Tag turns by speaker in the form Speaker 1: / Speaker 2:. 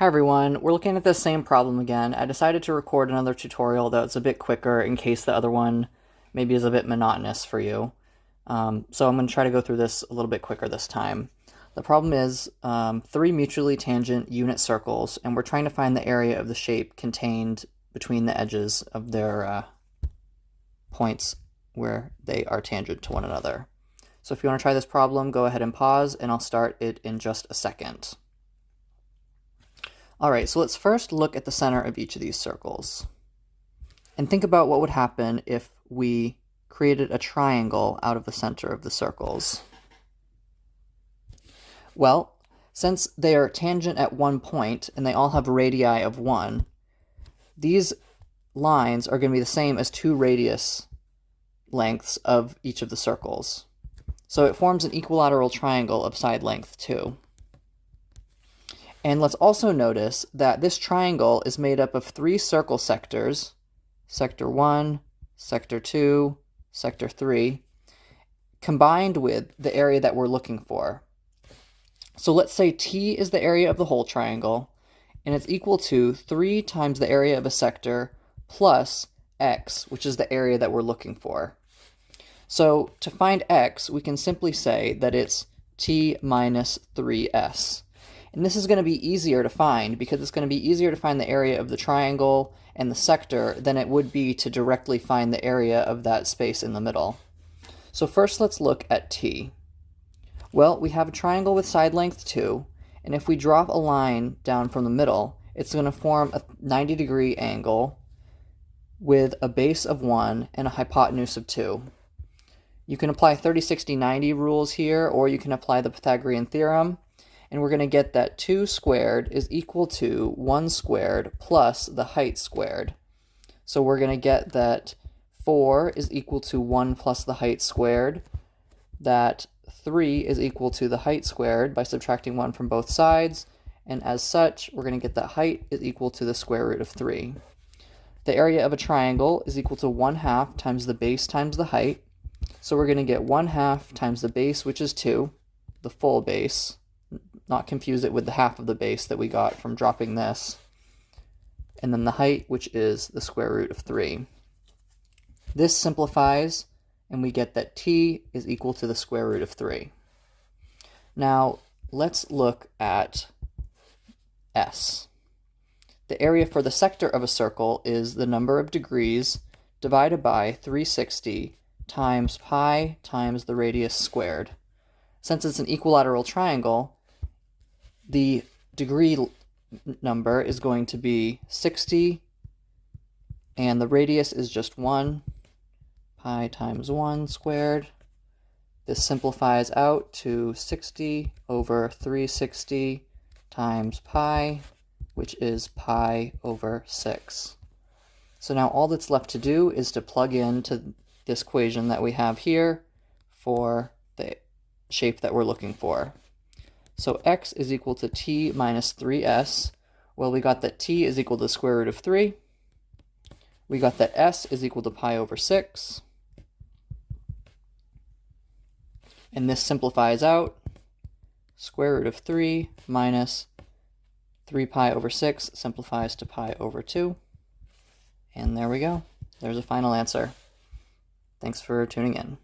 Speaker 1: Hi everyone, we're looking at the same problem again. I decided to record another tutorial that's a bit quicker in case the other one maybe is a bit monotonous for you. So I'm going to try to go through this a little bit quicker this time. The problem is three mutually tangent unit circles, and we're trying to find the area of the shape contained between the edges of their points where they are tangent to one another. So if you want to try this problem, go ahead and pause, and I'll start it in just a second. Alright, so let's first look at the center of each of these circles. And think about what would happen if we created a triangle out of the center of the circles. Well, since they are tangent at one point, and they all have radii of 1, these lines are going to be the same as two radius lengths of each of the circles. So it forms an equilateral triangle of side length 2. And let's also notice that this triangle is made up of three circle sectors, sector 1, sector 2, sector 3, combined with the area that we're looking for. So let's say T is the area of the whole triangle, and it's equal to 3 times the area of a sector plus x, which is the area that we're looking for. So to find x, we can simply say that it's T minus 3s. And this is going to be easier to find because it's going to be easier to find the area of the triangle and the sector than it would be to directly find the area of that space in the middle. So first let's look at T. Well, we have a triangle with side length 2, and if we drop a line down from the middle, it's going to form a 90-degree angle with a base of 1 and a hypotenuse of 2. You can apply 30, 60, 90 rules here, or you can apply the Pythagorean theorem. And we're going to get that 2 squared is equal to 1 squared plus the height squared. So we're going to get that 4 is equal to 1 plus the height squared, that 3 is equal to the height squared by subtracting 1 from both sides, and as such, we're going to get that height is equal to the square root of 3. The area of a triangle is equal to 1/2 times the base times the height, so we're going to get 1/2 times the base, which is 2, the full base. Not confuse it with the half of the base that we got from dropping this. And then the height, which is the square root of 3. This simplifies, and we get that t is equal to the square root of 3. Now, let's look at S. The area for the sector of a circle is the number of degrees divided by 360 times pi times the radius squared. Since it's an equilateral triangle, the degree number is going to be 60, and the radius is just 1, pi times 1 squared. This simplifies out to 60 over 360 times pi, which is pi over 6. So now all that's left to do is to plug into this equation that we have here for the shape that we're looking for. So x is equal to t minus 3s. Well, we got that t is equal to the square root of 3. We got that s is equal to pi over 6. And this simplifies out. Square root of 3 minus 3 pi over 6 simplifies to pi over 2. And there we go. There's a final answer. Thanks for tuning in.